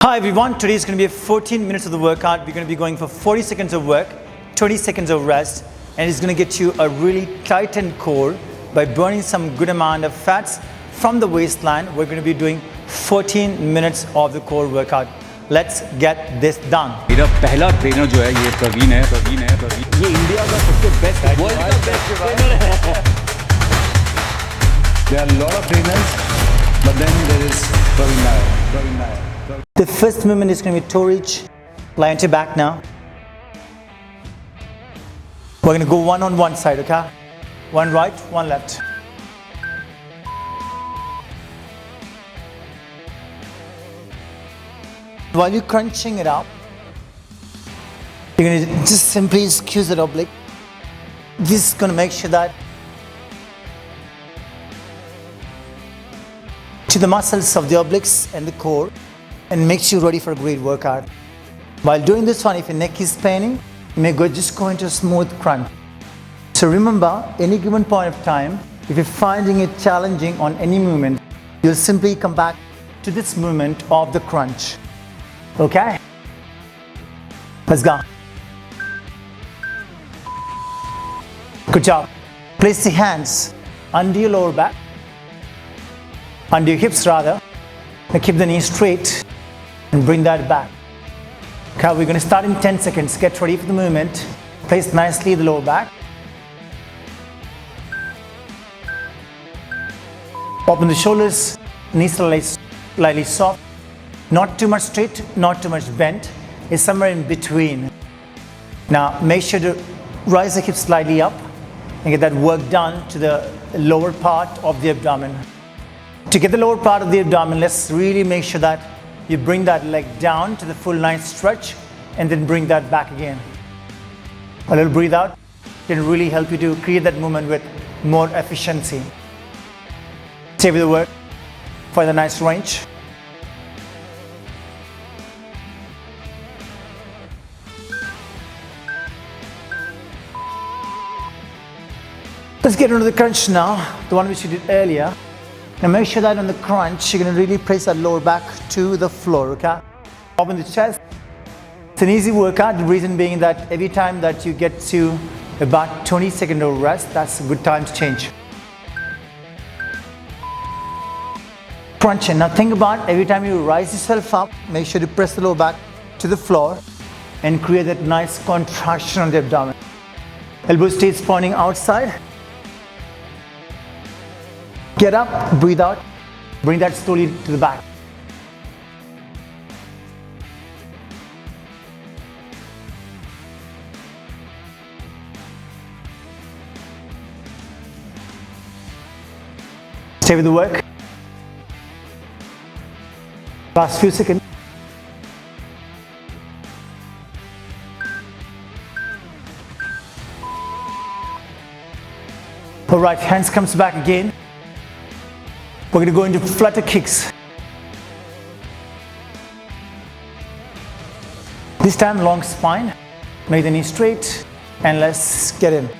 Hi everyone, today is going to be 14 minutes of the workout. We're going to be going for 40 seconds of work, 20 seconds of rest, and it's going to get you a really tightened core by burning some good amount of fats from the waistline. We're going to be doing 14 minutes of the core workout. Let's get this done. मेरा पहला trainer जो है ये प्रवीण है। ये India का सबसे best world का बेस्ट ट्रेनर है। There are a lot of trainers, but then there is Praveen Nair. The first movement is going to be toe reach. Lie onto your back now. We're going to go one on one side, okay? One right, one left. While you're crunching it up, you're going to just simply squeeze the oblique. This is going to make sure that to the muscles of the obliques and the core, and makes you ready for a great workout. While doing this one, if your neck is paining, you may just go into a smooth crunch. So remember, any given point of time, if you're finding it challenging on any movement, you'll simply come back to this movement of the crunch. Okay? Let's go. Good job. Place the hands under your lower back, under your hips rather, and keep the knee straight and bring that back. Okay, we're going to start in 10 seconds. Get ready for the movement. Place nicely the lower back. Open the shoulders, knees slightly soft. Not too much straight, not too much bent. It's somewhere in between. Now make sure to rise the hips slightly up and get that work done to the lower part of the abdomen. To get the lower part of the abdomen, let's really make sure that you bring that leg down to the full nice stretch and then bring that back again. A little breathe out can really help you to create that movement with more efficiency. Stay with the work for the nice range. Let's get into the crunch now, the one which you did earlier. Now make sure that on the crunch, you're going to really place that lower back to the floor, okay? Open the chest. It's an easy workout, the reason being that every time that you get to about 20 seconds of rest, that's a good time to change. Crunching. Now think about every time you rise yourself up, make sure to press the lower back to the floor and create that nice contraction on the abdomen. Elbow stays pointing outside. Get up, breathe out, bring that slowly to the back. Stay with the work. Last few seconds. All right, hands comes back again. We're going to go into flutter kicks. This time long spine, make the knee straight, and let's get in.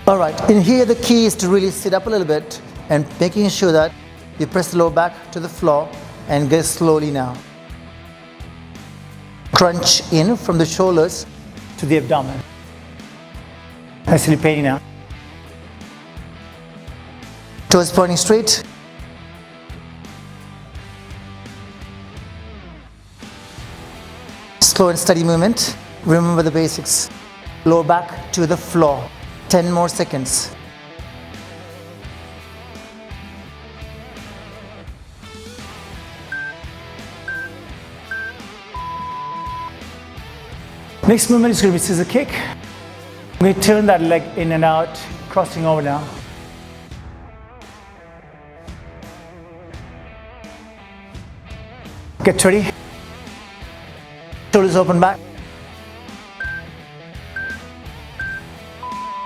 All right, in here the key is to really sit up a little bit and making sure that you press the lower back to the floor and get slowly now. Crunch in from the shoulders to the abdomen. Nicely painting now. Toes pointing straight. Slow and steady movement. Remember the basics. Lower back to the floor. 10 more seconds. Next movement is going to be scissor kick. I'm going to turn that leg in and out, crossing over now. Get ready. Shoulders open back.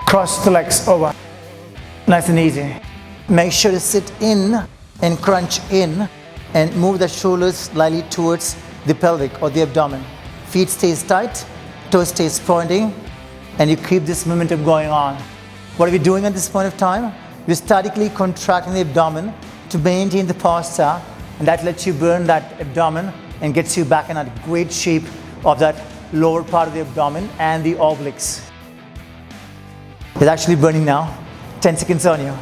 Cross the legs over. Nice and easy. Make sure to sit in and crunch in and move the shoulders slightly towards the pelvic or the abdomen. Feet stays tight, toes stays pointing, and you keep this momentum going on. What are we doing at this point of time? you're statically contracting the abdomen to maintain the posture, and that lets you burn that abdomen and gets you back in that great shape of that lower part of the abdomen and the obliques. It's actually burning now. 10 seconds on you.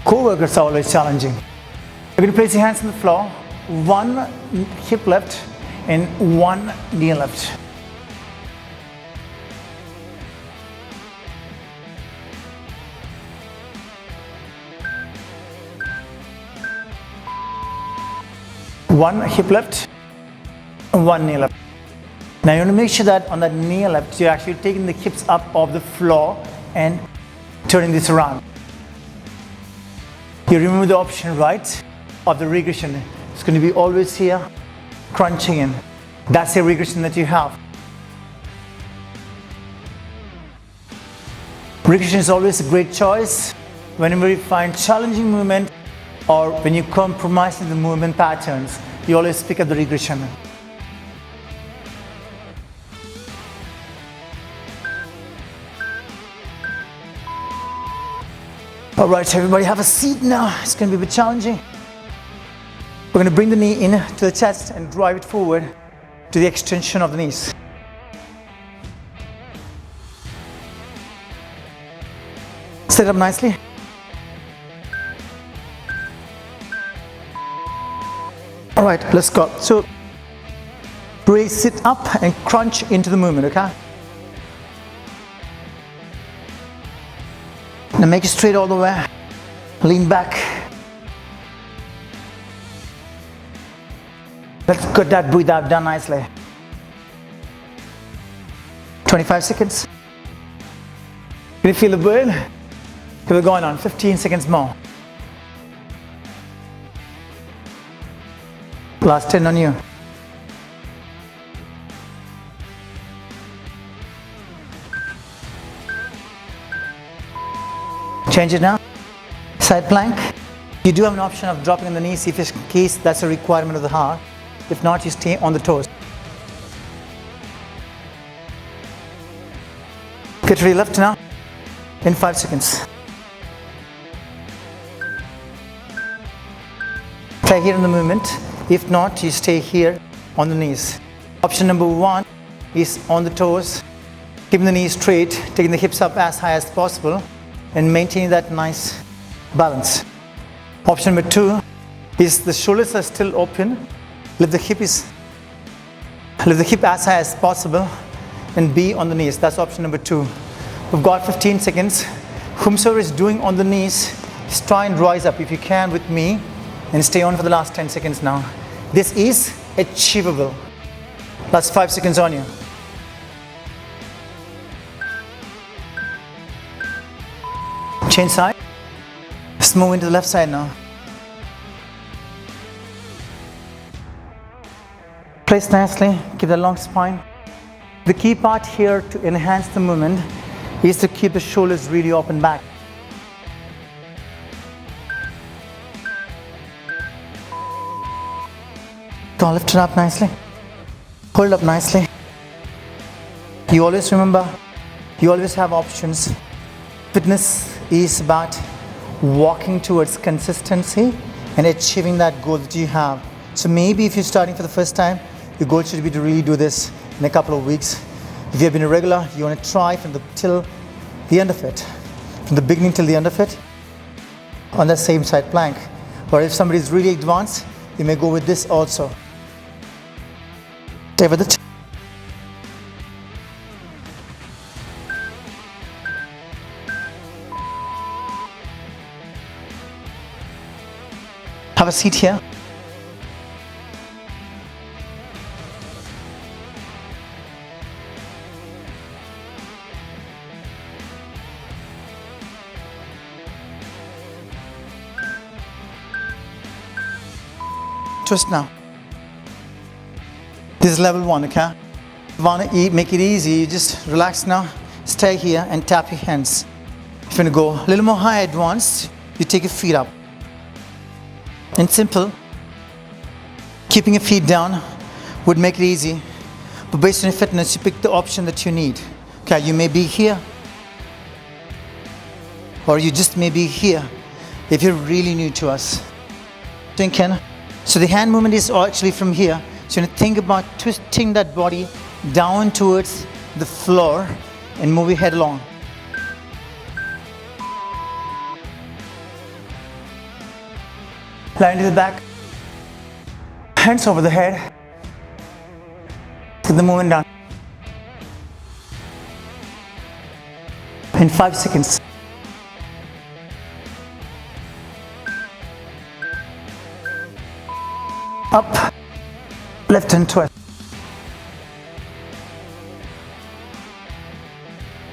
Core workouts are always challenging. You're going to place your hands on the floor, one hip lift and one knee lift. One hip lift and one knee lift. Now you want to make sure that on that knee lift, you're actually taking the hips up off the floor and turning this around. You remember the option, right, of the regression. It's going to be always here, crunching in. That's the regression that you have. Regression is always a great choice whenever you find challenging movement or when you compromise in the movement patterns. You always pick up the regression. All right, everybody have a seat now. It's going to be a bit challenging. We're going to bring the knee in to the chest and drive it forward to the extension of the knees. Sit up nicely. All right, let's go. So, really sit up and crunch into the movement, okay? Now make it straight all the way. Lean back. Let's get that breathe out done nicely. 25 seconds. Can you feel the burn? Okay, we're going on 15 seconds more. Last 10 on you. Change it now. Side plank. You do have an option of dropping on the knees if in case that's a requirement of the heart. If not, you stay on the toes. Get ready, left now. In 5 seconds. Try here in the movement. If not, you stay here on the knees. Option number 1 is on the toes, keeping the knees straight, taking the hips up as high as possible, and maintaining that nice balance. Option number 2 is the shoulders are still open, lift the hip as high as possible, and be on the knees. That's option number 2. We've got 15 seconds. Whomsoever is doing on the knees, just try and rise up if you can with me, and stay on for the last 10 seconds now. This is achievable. Last 5 seconds on you. Change side. Let's move into the left side now. Place nicely, keep the long spine. The key part here to enhance the movement is to keep the shoulders really open back. So lift it up nicely. Hold up nicely. You always remember, you always have options. Fitness is about walking towards consistency and achieving that goal that you have. So maybe if you're starting for the first time, your goal should be to really do this in a couple of weeks. If you have been a regular, you want to try till the end of it. From the beginning till the end of it, on that same side plank. Or if somebody is really advanced, you may go with this also. Stay with it. Have a seat here. Twist now. This is level 1, okay? If you want to make it easy, you just relax now, stay here and tap your hands. If you want to go a little more high advanced, you take your feet up. And simple, keeping your feet down, would make it easy. But based on your fitness, you pick the option that you need. Okay, you may be here, or you just may be here if you're really new to us. Thinking. So the hand movement is actually from here. So you want to think about twisting that body down towards the floor and move your head along. Lie into the back, hands over the head. Get the movement down. In 5 seconds. Up, left and twist.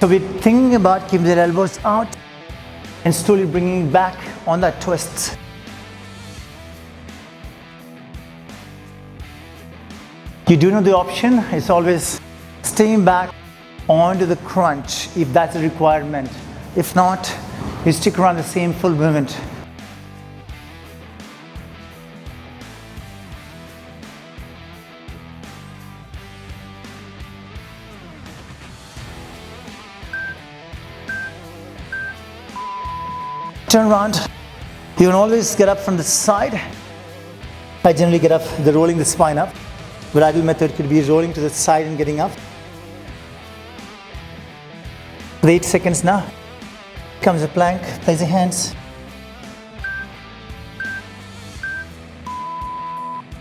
So we're thinking about keeping the elbows out and slowly bringing it back on that twist. You do know the option is always staying back onto the crunch if that's a requirement. If not, you stick around the same full movement. Turn around. You can always get up from the side. I generally get up, rolling the spine up. But ideal method could be rolling to the side and getting up. 8 seconds now. Comes a plank, place your hands.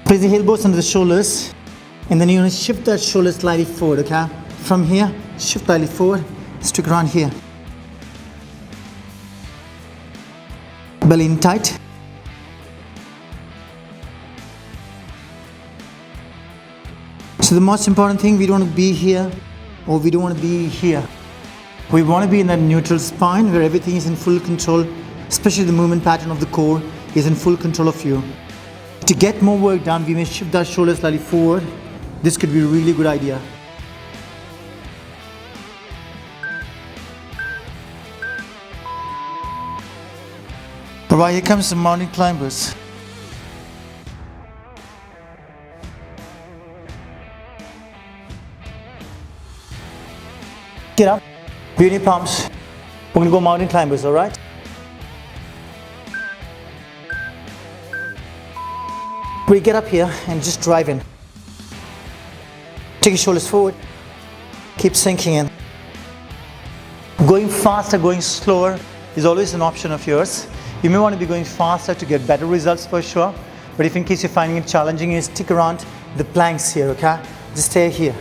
Place the elbows under the shoulders. And then you're going to shift that shoulder slightly forward, okay? From here, shift slightly forward, stick around here. Belly in tight. So the most important thing, we don't want to be here or we don't want to be here. We want to be in that neutral spine where everything is in full control, especially the movement pattern of the core is in full control of you. To get more work done, we may shift that shoulder slightly forward. This could be a really good idea. Alright, here comes the mountain climbers. Get up, beauty palms. We're going to go mountain climbers, alright? We get up here and just drive in. Take your shoulders forward. Keep sinking in. Going faster, going slower is always an option of yours. You may want to be going faster to get better results for sure. But if in case you're finding it challenging, you stick around the planks here, okay? Just stay here.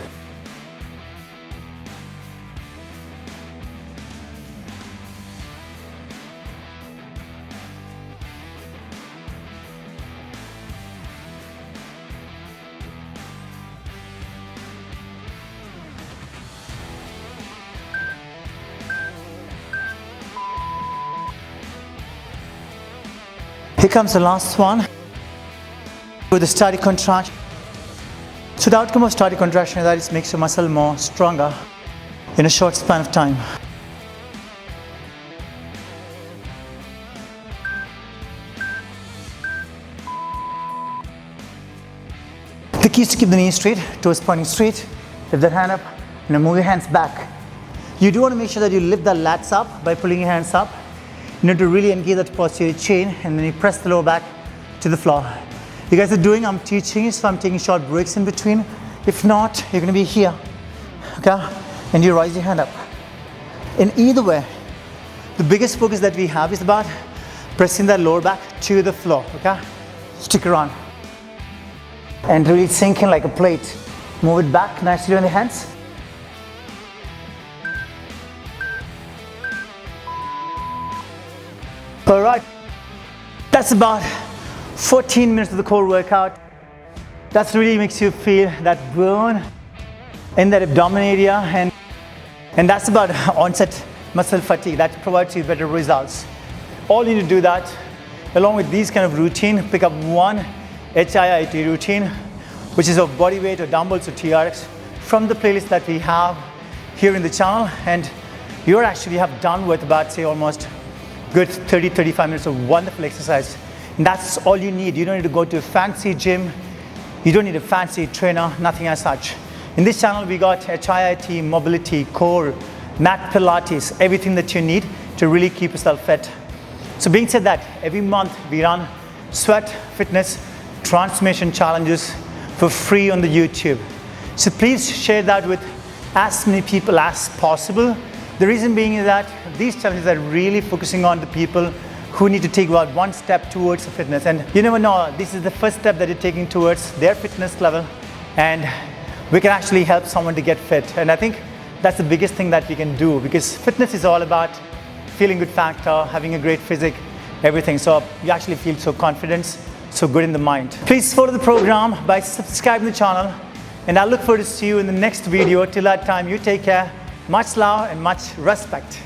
Here comes the last one with the static contraction. So the outcome of static contraction is that it makes your muscle more stronger in a short span of time. The key is to keep the knees straight, toes pointing straight, lift that hand up, and then move your hands back. You do want to make sure that you lift the lats up by pulling your hands up. You need to really engage that posterior chain and then you press the lower back to the floor. You guys are doing, I'm teaching you, so I'm taking short breaks in between. If not, you're going to be here, okay? And you raise your hand up. In either way, the biggest focus that we have is about pressing that lower back to the floor, okay? Stick around. And really sink in like a plate. Move it back nicely on the hands. All right, that's about 14 minutes of the core workout. That really makes you feel that burn in that abdomen area, and that's about onset muscle fatigue. That provides you better results. All you need to do that, along with these kind of routine, pick up one HIIT routine, which is of body weight or dumbbells or TRX from the playlist that we have here in the channel, and you actually have done with about, say, almost good 30-35 minutes of wonderful exercise. And that's all you need. You don't need to go to a fancy gym. You don't need a fancy trainer, nothing as such. In this channel, we got HIIT, mobility, core, mat Pilates, everything that you need to really keep yourself fit. So being said that, every month we run sweat, fitness, transformation challenges for free on the YouTube. So please share that with as many people as possible. The reason being is that these challenges are really focusing on the people who need to take about one step towards the fitness. And you never know, this is the first step that you're taking towards their fitness level, and we can actually help someone to get fit. And I think that's the biggest thing that we can do, because fitness is all about feeling good factor, having a great physique, everything. So you actually feel so confident, so good in the mind. Please follow the program by subscribing to the channel, and I look forward to see you in the next video. Till that time, you take care. Much love and much respect.